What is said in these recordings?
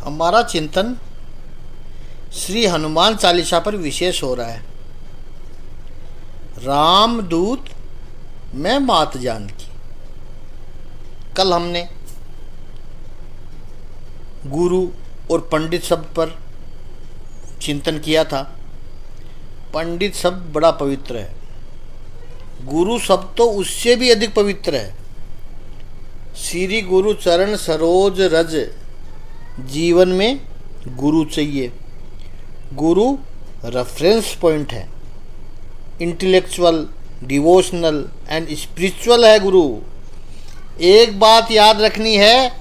हमारा चिंतन श्री हनुमान चालीसा पर विशेष हो रहा है। रामदूत मैं मात जानकी। कल हमने गुरु और पंडित शब्द पर चिंतन किया था। पंडित शब्द बड़ा पवित्र है, गुरु शब्द तो उससे भी अधिक पवित्र है। श्री गुरु चरण सरोज रज, जीवन में गुरु चाहिए। गुरु रेफरेंस पॉइंट है, इंटेलेक्चुअल, डिवोशनल एंड स्पिरिचुअल है गुरु। एक बात याद रखनी है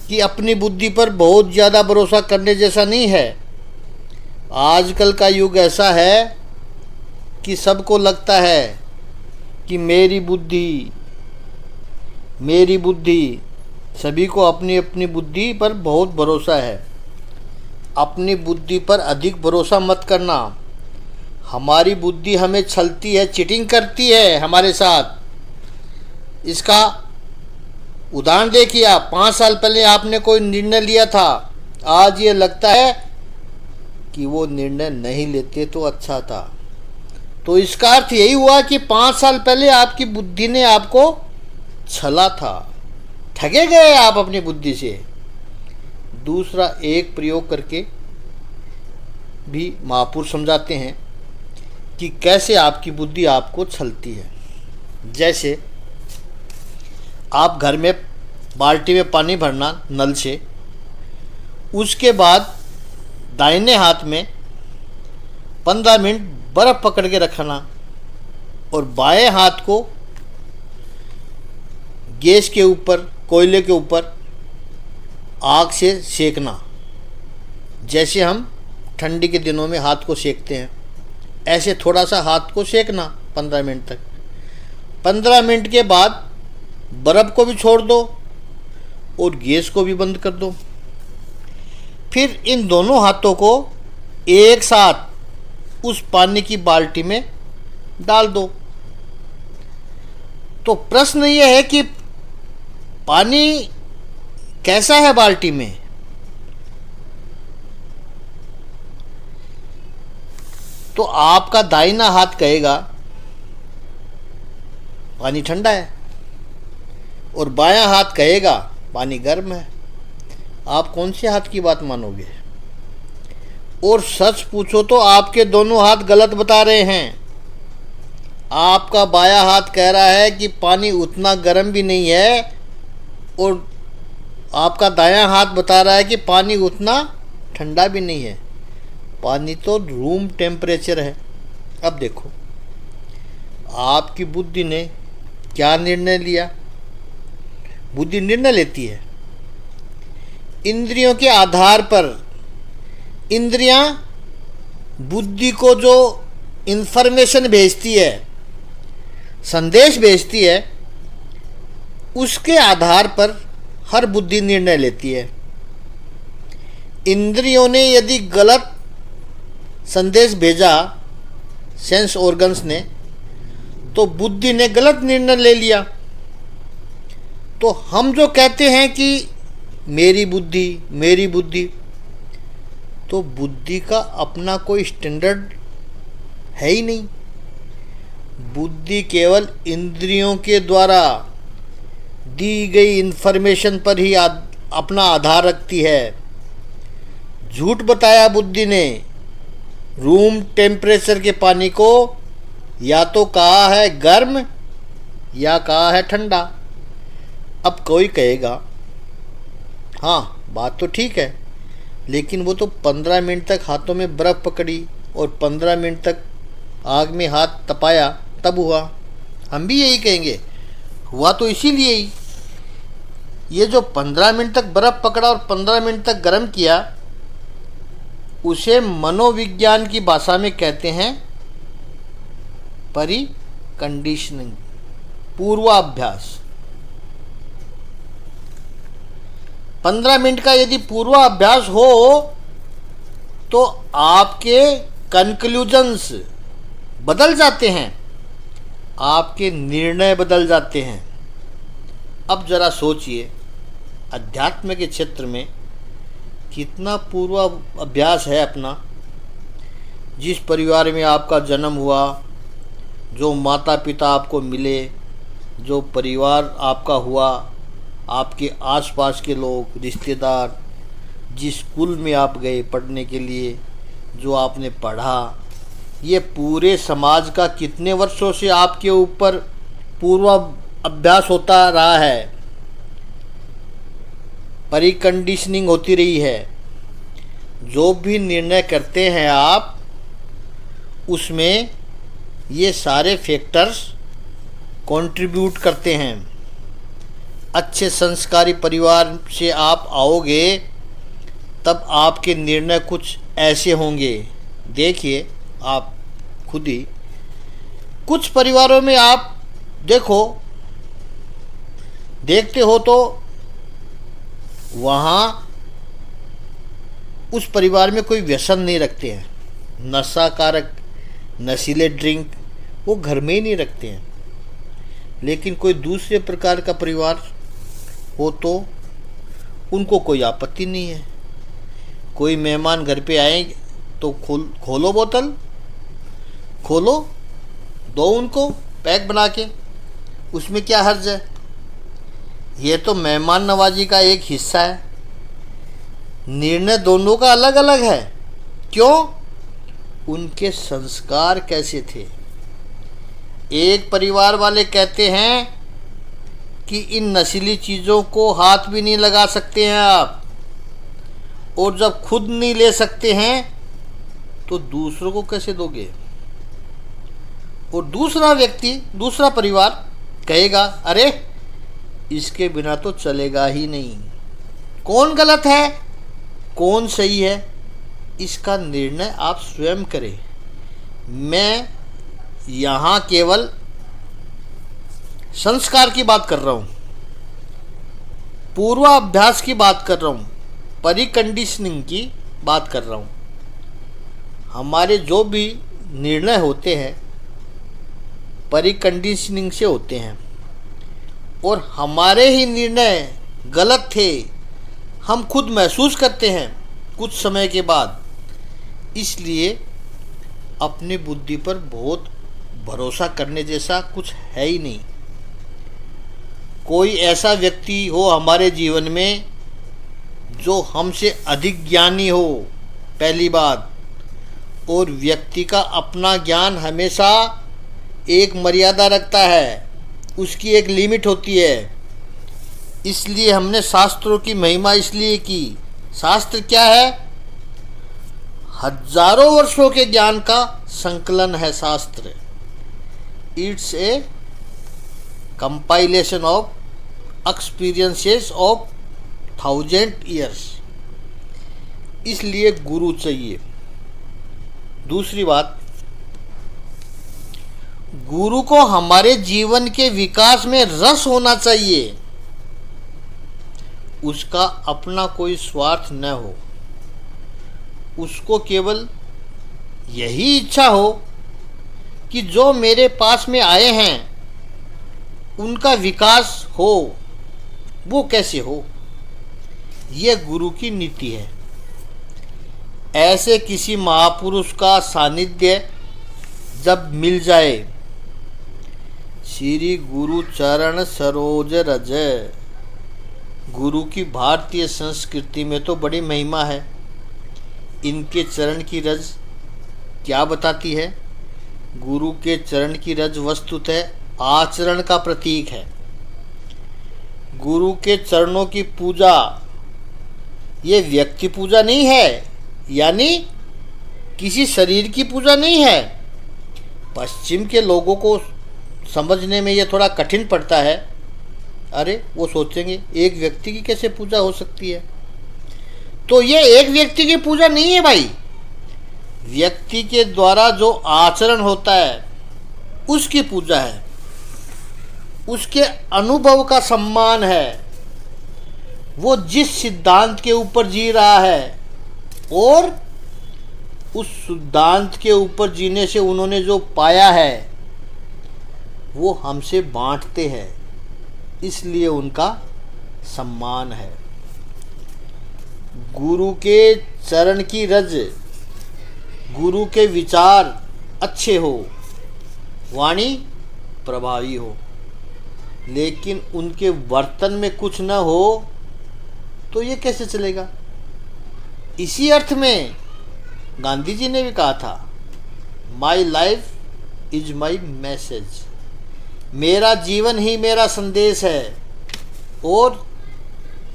कि अपनी बुद्धि पर बहुत ज़्यादा भरोसा करने जैसा नहीं है। आजकल का युग ऐसा है कि सबको लगता है कि मेरी बुद्धि, सभी को अपनी अपनी बुद्धि पर बहुत भरोसा है। अपनी बुद्धि पर अधिक भरोसा मत करना। हमारी बुद्धि हमें छलती है, चीटिंग करती है हमारे साथ। इसका उदाहरण देखिए आप। 5 साल पहले आपने कोई निर्णय लिया था, आज ये लगता है कि वो निर्णय नहीं लेते तो अच्छा था। तो इसका अर्थ यही हुआ कि 5 साल पहले आपकी बुद्धि ने आपको छला था, ठगे गए आप अपनी बुद्धि से। दूसरा एक प्रयोग करके भी महापुरुष समझाते हैं कि कैसे आपकी बुद्धि आपको छलती है। जैसे आप घर में बाल्टी में पानी भरना नल से, उसके बाद दाहिने हाथ में 15 मिनट बर्फ़ पकड़ के रखना और बाएं हाथ को गैस के ऊपर, कोयले के ऊपर आग से सेकना। जैसे हम ठंडी के दिनों में हाथ को सेकते हैं, ऐसे थोड़ा सा हाथ को सेकना 15 मिनट तक। 15 मिनट के बाद बर्फ़ को भी छोड़ दो और गैस को भी बंद कर दो। फिर इन दोनों हाथों को एक साथ उस पानी की बाल्टी में डाल दो। तो प्रश्न यह है कि पानी कैसा है बाल्टी में? तो आपका दाहिना हाथ कहेगा पानी ठंडा है और बायां हाथ कहेगा पानी गर्म है। आप कौन से हाथ की बात मानोगे? और सच पूछो तो आपके दोनों हाथ गलत बता रहे हैं। आपका बायां हाथ कह रहा है कि पानी उतना गर्म भी नहीं है और आपका दायां हाथ बता रहा है कि पानी उतना ठंडा भी नहीं है। पानी तो रूम टेम्परेचर है। अब देखो आपकी बुद्धि ने क्या निर्णय लिया। बुद्धि निर्णय लेती है इंद्रियों के आधार पर। इंद्रियां बुद्धि को जो इन्फॉर्मेशन भेजती है, संदेश भेजती है, उसके आधार पर हर बुद्धि निर्णय लेती है। इंद्रियों ने यदि गलत संदेश भेजा, सेंस ऑर्गन्स ने, तो बुद्धि ने गलत निर्णय ले लिया। तो हम जो कहते हैं कि मेरी बुद्धि, तो बुद्धि का अपना कोई स्टैंडर्ड है ही नहीं। बुद्धि केवल इंद्रियों के द्वारा दी गई इन्फॉर्मेशन पर ही अपना आधार रखती है। झूठ बताया बुद्धि ने। रूम टेम्परेचर के पानी को या तो कहा है गर्म या कहा है ठंडा। अब कोई कहेगा हाँ बात तो ठीक है, लेकिन वो तो 15 मिनट तक हाथों में बर्फ़ पकड़ी और 15 मिनट तक आग में हाथ तपाया तब हुआ। हम भी यही कहेंगे, हुआ तो इसीलिए ही। ये जो 15 मिनट तक बर्फ़ पकड़ा और 15 मिनट तक गर्म किया, उसे मनोविज्ञान की भाषा में कहते हैं परिकंडीशनिंग, पूर्वाभ्यास। 15 मिनट का यदि पूर्वाभ्यास हो तो आपके कंक्लूजन्स बदल जाते हैं, आपके निर्णय बदल जाते हैं। अब जरा सोचिए, अध्यात्म के क्षेत्र में कितना पूर्व अभ्यास है अपना। जिस परिवार में आपका जन्म हुआ, जो माता पिता आपको मिले, जो परिवार आपका हुआ, आपके आसपास के लोग, रिश्तेदार, जिस स्कूल में आप गए पढ़ने के लिए, जो आपने पढ़ा, ये पूरे समाज का कितने वर्षों से आपके ऊपर पूर्व अभ्यास होता रहा है, परिकंडीशनिंग होती रही है। जो भी निर्णय करते हैं आप, उसमें ये सारे फैक्टर्स कंट्रीब्यूट करते हैं। अच्छे संस्कारी परिवार से आप आओगे तब आपके निर्णय कुछ ऐसे होंगे। देखिए आप खुद ही, कुछ परिवारों में आप देखते हो तो वहाँ उस परिवार में कोई व्यसन नहीं रखते हैं, नशाकारक नशीले ड्रिंक वो घर में ही नहीं रखते हैं। लेकिन कोई दूसरे प्रकार का परिवार हो तो उनको कोई आपत्ति नहीं है। कोई मेहमान घर पे आए तो खोलो बोतल, खोलो, दो उनको पैक बना के, उसमें क्या हर्ज है। ये तो मेहमान नवाजी का एक हिस्सा है। निर्णय दोनों का अलग अलग है। क्यों? उनके संस्कार कैसे थे। एक परिवार वाले कहते हैं कि इन नशीली चीज़ों को हाथ भी नहीं लगा सकते हैं आप, और जब खुद नहीं ले सकते हैं तो दूसरों को कैसे दोगे। और दूसरा व्यक्ति, दूसरा परिवार कहेगा अरे इसके बिना तो चलेगा ही नहीं। कौन गलत है, कौन सही है, इसका निर्णय आप स्वयं करें। मैं यहाँ केवल संस्कार की बात कर रहा हूँ, पूर्वाभ्यास की बात कर रहा हूँ, परिकंडीशनिंग की बात कर रहा हूँ। हमारे जो भी निर्णय होते हैं परिकंडीशनिंग से होते हैं, और हमारे ही निर्णय गलत थे हम खुद महसूस करते हैं कुछ समय के बाद। इसलिए अपनी बुद्धि पर बहुत भरोसा करने जैसा कुछ है ही नहीं। कोई ऐसा व्यक्ति हो हमारे जीवन में जो हमसे अधिक ज्ञानी हो, पहली बात, और व्यक्ति का अपना ज्ञान हमेशा एक मर्यादा रखता है, उसकी एक लिमिट होती है। इसलिए हमने शास्त्रों की महिमा इसलिए की। शास्त्र क्या है? हजारों वर्षों के ज्ञान का संकलन है शास्त्र। It's a compilation of experiences of 1000 years. इसलिए गुरु चाहिए। दूसरी बात, गुरु को हमारे जीवन के विकास में रस होना चाहिए। उसका अपना कोई स्वार्थ न हो, उसको केवल यही इच्छा हो कि जो मेरे पास में आए हैं उनका विकास हो। वो कैसे हो? ये गुरु की नीति है। ऐसे किसी महापुरुष का सानिध्य जब मिल जाए, श्री गुरु चरण सरोज रज, गुरु की भारतीय संस्कृति में तो बड़ी महिमा है। इनके चरण की रज क्या बताती है? गुरु के चरण की रज वस्तुतः आचरण का प्रतीक है। गुरु के चरणों की पूजा ये व्यक्ति पूजा नहीं है, यानी किसी शरीर की पूजा नहीं है। पश्चिम के लोगों को समझने में ये थोड़ा कठिन पड़ता है। अरे वो सोचेंगे एक व्यक्ति की कैसे पूजा हो सकती है। तो ये एक व्यक्ति की पूजा नहीं है भाई। व्यक्ति के द्वारा जो आचरण होता है उसकी पूजा है, उसके अनुभव का सम्मान है। वो जिस सिद्धांत के ऊपर जी रहा है और उस सिद्धांत के ऊपर जीने से उन्होंने जो पाया है वो हमसे बांटते हैं, इसलिए उनका सम्मान है। गुरु के चरण की रज, गुरु के विचार अच्छे हो, वाणी प्रभावी हो, लेकिन उनके वर्तन में कुछ न हो तो ये कैसे चलेगा। इसी अर्थ में गांधी जी ने भी कहा था, my life is my message, मेरा जीवन ही मेरा संदेश है। और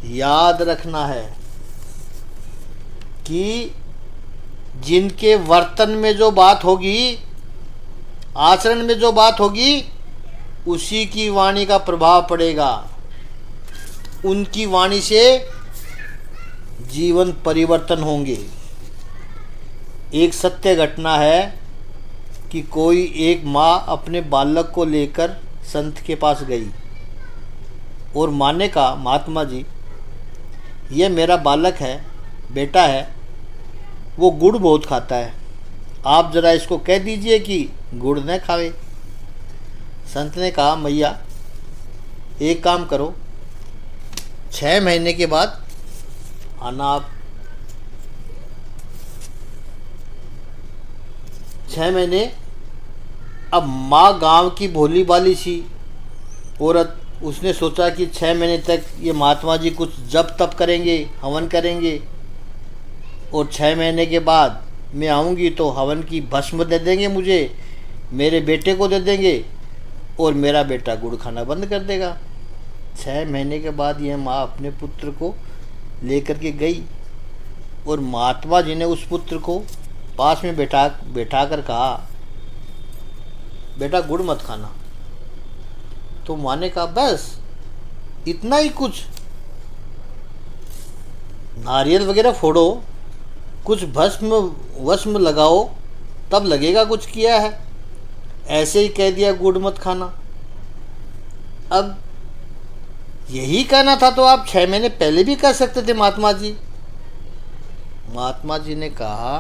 याद रखना है कि जिनके वर्तन में जो बात होगी, आचरण में जो बात होगी, उसी की वाणी का प्रभाव पड़ेगा। उनकी वाणी से जीवन परिवर्तन होंगे। एक सत्य घटना है कि कोई एक माँ अपने बालक को लेकर संत के पास गई और माँ ने कहा, महात्मा जी, ये मेरा बालक है, बेटा है, वो गुड़ बहुत खाता है, आप ज़रा इसको कह दीजिए कि गुड़ न खावे। संत ने कहा, मैया एक काम करो, 6 महीने के बाद आना आप। 6 महीने। अब माँ गांव की भोली भाली सी औरत, उसने सोचा कि 6 महीने तक ये महात्मा जी कुछ जप तप करेंगे, हवन करेंगे, और 6 महीने के बाद मैं आऊँगी तो हवन की भस्म दे देंगे मुझे, मेरे बेटे को दे देंगे और मेरा बेटा गुड़ खाना बंद कर देगा। 6 महीने के बाद यह माँ अपने पुत्र को लेकर के गई और महात्मा जी ने उस पुत्र को पास में बैठा कर कहा, बेटा गुड़ मत खाना। तो माँ ने कहा, बस इतना ही कुछ, नारियल वगैरह फोड़ो, कुछ भस्म वस्म लगाओ, तब लगेगा कुछ किया है, ऐसे ही कह दिया गुड़ मत खाना। अब यही कहना था तो आप 6 महीने पहले भी कर सकते थे महात्मा जी। महात्मा जी ने कहा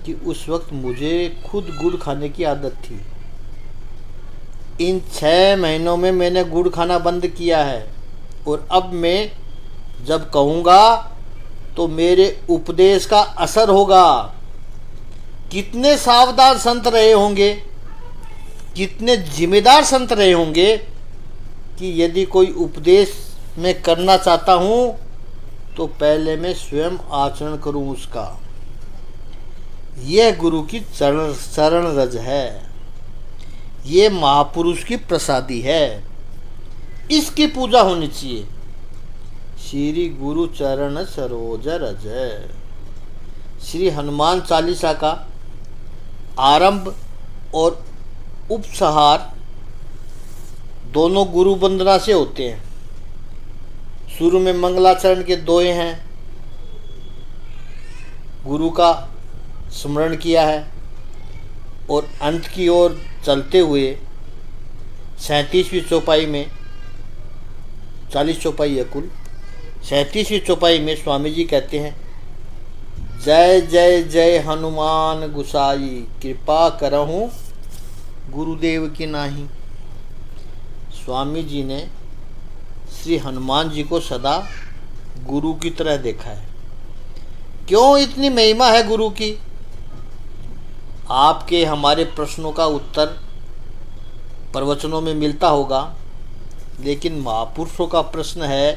कि उस वक्त मुझे खुद गुड़ खाने की आदत थी, इन 6 महीनों में मैंने गुड़ खाना बंद किया है, और अब मैं जब कहूँगा तो मेरे उपदेश का असर होगा। कितने सावधान संत रहे होंगे, कितने जिम्मेदार संत रहे होंगे कि यदि कोई उपदेश मैं करना चाहता हूँ तो पहले मैं स्वयं आचरण करूँ उसका। यह गुरु की चरण रज है, ये महापुरुष की प्रसादी है, इसकी पूजा होनी चाहिए। श्री गुरु चरण सरोज रज, श्री हनुमान चालीसा का आरंभ और उपसंहार दोनों गुरु वंदना से होते हैं। शुरू में मंगलाचरण के दोहे हैं, गुरु का स्मरण किया है, और अंत की ओर चलते हुए 37वीं चौपाई में, 40 चौपाई है कुल, 37वीं चौपाई में स्वामी जी कहते हैं, जय जय जय हनुमान गुसाई, कृपा करहूँ गुरुदेव की नाही। स्वामी जी ने श्री हनुमान जी को सदा गुरु की तरह देखा है। क्यों इतनी महिमा है गुरु की? आपके हमारे प्रश्नों का उत्तर प्रवचनों में मिलता होगा, लेकिन महापुरुषों का प्रश्न है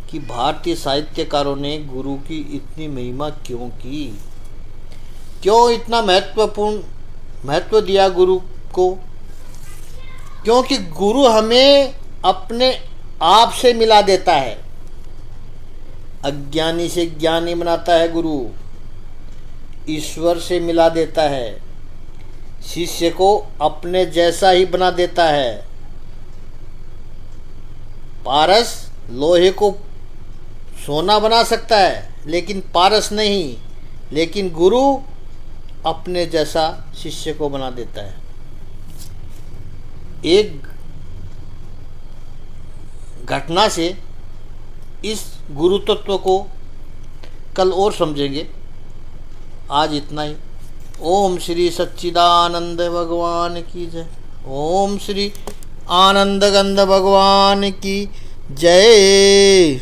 कि भारतीय साहित्यकारों ने गुरु की इतनी महिमा क्यों की, क्यों इतना महत्व दिया गुरु को? क्योंकि गुरु हमें अपने आप से मिला देता है। अज्ञानी से ज्ञानी बनाता है गुरु, ईश्वर से मिला देता है, शिष्य को अपने जैसा ही बना देता है। पारस लोहे को सोना बना सकता है लेकिन पारस नहीं, लेकिन गुरु अपने जैसा शिष्य को बना देता है। एक घटना से इस गुरु तत्व को कल और समझेंगे। आज इतना ही। ओम श्री सच्चिदानंद भगवान की जय। ओम श्री आनंद गंध भगवान की जय।